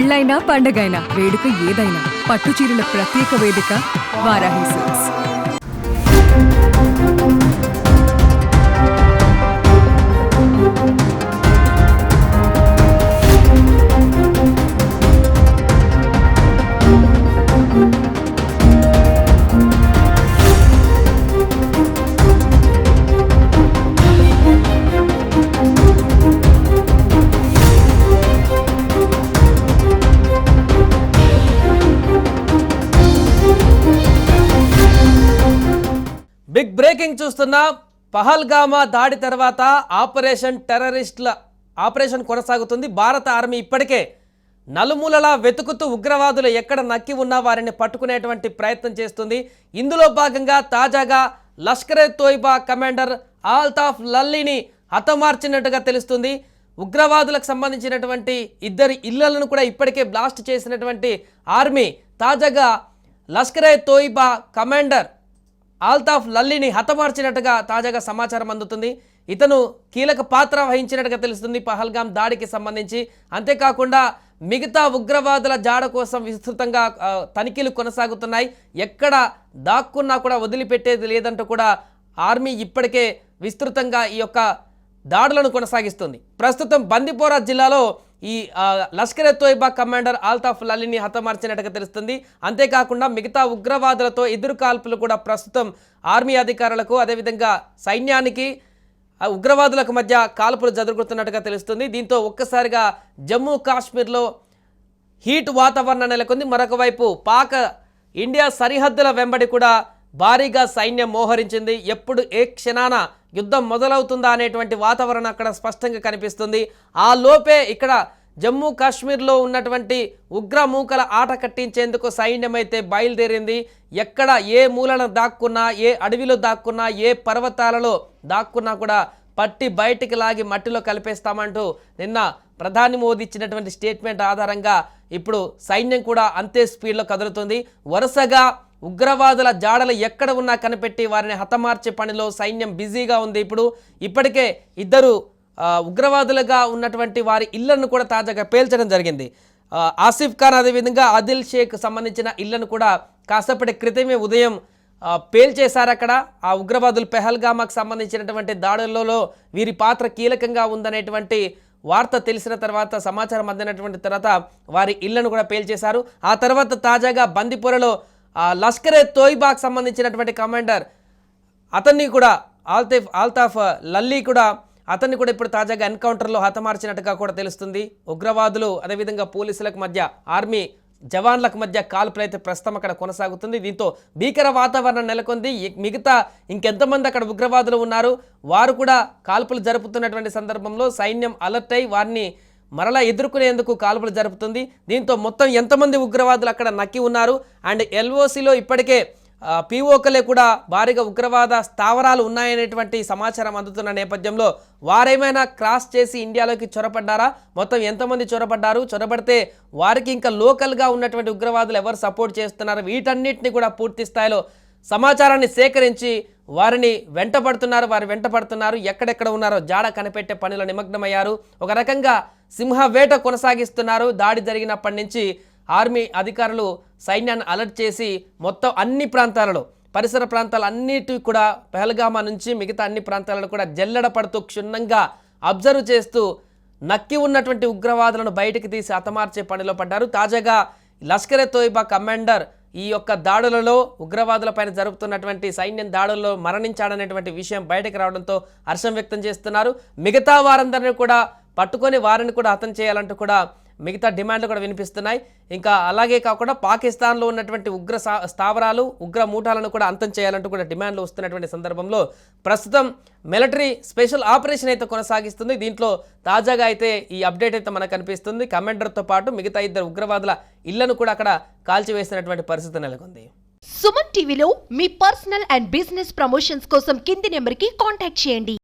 పెళ్ళైనా పండగైనా వేడుక ఏదైనా పట్టు చీరల ప్రత్యేక వేదిక వారాహి సిల్క్స్. బిగ్ బ్రేకింగ్ చూస్తున్నా. పహల్గామా దాడి తర్వాత ఆపరేషన్ కొనసాగుతుంది. భారత ఆర్మీ ఇప్పటికే నలుమూలలా వెతుకుతూ ఉగ్రవాదులు ఎక్కడ నక్కి ఉన్నా వారిని పట్టుకునేటువంటి ప్రయత్నం చేస్తుంది. ఇందులో భాగంగా తాజాగా లష్కరే తోయిబా కమాండర్ ఆల్తాఫ్ లల్లీని హతమార్చినట్టుగా తెలుస్తుంది. ఉగ్రవాదులకు సంబంధించినటువంటి 2 ఇళ్లను కూడా ఇప్పటికే బ్లాస్ట్ చేసినటువంటి ఆర్మీ తాజాగా లష్కరే తోయిబా కమాండర్ ఆల్తాఫ్ లల్లీని హతమార్చినట్టుగా తాజాగా సమాచారం అందుతుంది. ఇతను కీలక పాత్ర వహించినట్టుగా తెలుస్తుంది పహల్గాం దాడికి సంబంధించి. అంతేకాకుండా మిగతా ఉగ్రవాదుల జాడ కోసం విస్తృతంగా తనిఖీలు కొనసాగుతున్నాయి. ఎక్కడ దాక్కున్నా కూడా వదిలిపెట్టేది లేదంటూ కూడా ఆర్మీ ఇప్పటికే విస్తృతంగా ఈ యొక్క దాడులను కొనసాగిస్తుంది. ప్రస్తుతం బందిపోరా జిల్లాలో ఈ లష్కరే తోయిబా కమాండర్ ఆల్తాఫ్ లల్లీని హతమార్చినట్టుగా తెలుస్తుంది. అంతేకాకుండా మిగతా ఉగ్రవాదులతో ఎదురు కాల్పులు కూడా ప్రస్తుతం ఆర్మీ అధికారులకు అదేవిధంగా సైన్యానికి ఉగ్రవాదులకు మధ్య కాల్పులు జరుగుతున్నట్టుగా తెలుస్తుంది. దీంతో ఒక్కసారిగా జమ్మూ కాశ్మీర్లో హీట్ వాతావరణం నెలకొంది. మరొక వైపు పాక్ ఇండియా సరిహద్దుల వెంబడి కూడా భారీగా సైన్యం మోహరించింది. ఎప్పుడు ఏ క్షణాన యుద్ధం మొదలవుతుందా అనేటువంటి వాతావరణం అక్కడ స్పష్టంగా కనిపిస్తుంది. ఆ లోపే ఇక్కడ జమ్మూ కాశ్మీర్లో ఉన్నటువంటి ఉగ్రమూకల ఆట కట్టించేందుకు సైన్యం అయితే బయలుదేరింది. ఎక్కడ ఏ మూలన దాక్కున్నా, ఏ అడవిలో దాక్కున్నా, ఏ పర్వతాలలో దాక్కున్నా కూడా పట్టి బయటికి లాగి మట్టిలో కలిపేస్తామంటూ నిన్న ప్రధాని మోదీ ఇచ్చినటువంటి స్టేట్మెంట్ ఆధారంగా ఇప్పుడు సైన్యం కూడా అంతే స్పీడ్లో కదులుతుంది. వరుసగా ఉగ్రవాదుల జాడలు ఎక్కడ ఉన్నా కనిపెట్టి వారిని హతమార్చే పనిలో సైన్యం బిజీగా ఉంది. ఇప్పటికే 2 ఉగ్రవాదులుగా ఉన్నటువంటి వారి ఇళ్లను కూడా తాజాగా పేల్చడం జరిగింది. ఆసిఫ్ ఖాన్ అదేవిధంగా ఆదిల్ షేక్ సంబంధించిన ఇళ్లను కూడా కాసేపటి క్రితమే ఉదయం పేల్చేశారు. అక్కడ ఆ ఉగ్రవాదులు పెహల్గామాకు సంబంధించినటువంటి దాడులలో వీరి పాత్ర కీలకంగా ఉందనేటువంటి వార్త తెలిసిన తర్వాత, సమాచారం అందినటువంటి తర్వాత వారి ఇళ్లను కూడా పేల్చేశారు. ఆ తర్వాత తాజాగా బందిపోరలో లష్కరే తోయిబాకు సంబంధించినటువంటి కమాండర్ అతన్ని కూడా ఆల్తాఫ్ లల్లీ కూడా అతన్ని కూడా ఇప్పుడు తాజాగా ఎన్కౌంటర్లో హతమార్చినట్టుగా కూడా తెలుస్తుంది. ఉగ్రవాదులు అదేవిధంగా పోలీసులకు మధ్య, ఆర్మీ జవాన్లకు మధ్య కాల్పులు అయితే ప్రస్తుతం అక్కడ కొనసాగుతుంది. దీంతో భీకర వాతావరణం నెలకొంది. మిగతా ఇంకెంతమంది అక్కడ ఉగ్రవాదులు ఉన్నారు, వారు కూడా కాల్పులు జరుపుతున్నటువంటి సందర్భంలో సైన్యం అలర్ట్ అయి వారిని మరలా ఎదుర్కొనేందుకు కాల్పులు జరుపుతుంది. దీంతో మొత్తం ఎంతమంది ఉగ్రవాదులు అక్కడ నక్కి ఉన్నారు అండ్ ఎల్ఓసిలో ఇప్పటికే పిఓకలే కూడా భారీగా ఉగ్రవాద స్థావరాలు ఉన్నాయనేటువంటి సమాచారం అందుతున్న నేపథ్యంలో వారేమైనా క్రాస్ చేసి ఇండియాలోకి చొరబడ్డారా, మొత్తం ఎంతమంది చొరబడ్డారు, చొరబడితే వారికి ఇంకా లోకల్గా ఉన్నటువంటి ఉగ్రవాదులు ఎవరు సపోర్ట్ చేస్తున్నారు, వీటన్నిటిని కూడా పూర్తి స్థాయిలో సమాచారాన్ని సేకరించి వారిని వెంటపడుతున్నారు. ఎక్కడెక్కడ ఉన్నారో జాడ కనిపెట్టే పనిలో నిమగ్నమయ్యారు. ఒక రకంగా సింహవేట కొనసాగిస్తున్నారు. దాడి జరిగినప్పటి నుంచి ఆర్మీ అధికారులు సైన్యాన్ని అలర్ట్ చేసి మొత్తం అన్ని ప్రాంతాలలో, పరిసర ప్రాంతాలన్నిటి కూడా పెహల్గామా నుంచి మిగతా అన్ని ప్రాంతాలను కూడా జల్లెడ పడుతూ క్షుణ్ణంగా అబ్జర్వ్ చేస్తూ నక్కి ఉన్నటువంటి ఉగ్రవాదులను బయటికి తీసి హతమార్చే పనిలో పడ్డారు. తాజాగా లష్కరే తోయిబా కమాండర్ ఈ యొక్క దాడులలో, ఉగ్రవాదులపైన జరుపుతున్నటువంటి సైన్యం దాడుల్లో మరణించాడనేటువంటి విషయం బయటకు రావడంతో హర్షం వ్యక్తం చేస్తున్నారు. మిగతా వారందరినీ కూడా పట్టుకొని వారిని కూడా హతం చేయాలంటూ కూడా మిగతా డిమాండ్లు కూడా వినిపిస్తున్నాయి. ఇంకా అలాగే కాకుండా పాకిస్తాన్లో ఉన్నటువంటి ఉగ్ర స్థావరాలు, ఉగ్ర మూటాలను కూడా అంతం చేయాలంటూ కూడా డిమాండ్లు వస్తున్నటువంటి సందర్భంలో ప్రస్తుతం మిలిటరీ స్పెషల్ ఆపరేషన్ అయితే కొనసాగిస్తుంది. దీంట్లో తాజాగా అయితే ఈ అప్డేట్ అయితే మనకు కనిపిస్తుంది. కమాండర్తో పాటు మిగతా 2 ఉగ్రవాదుల ఇళ్లను కూడా అక్కడ కాల్చివేసినటువంటి పరిస్థితి నెలకొంది. సుమన్ టీవీలో మీ పర్సనల్ అండ్ బిజినెస్ ప్రమోషన్స్ కోసం కింది నెంబర్కి కాంటాక్ట్ చేయండి.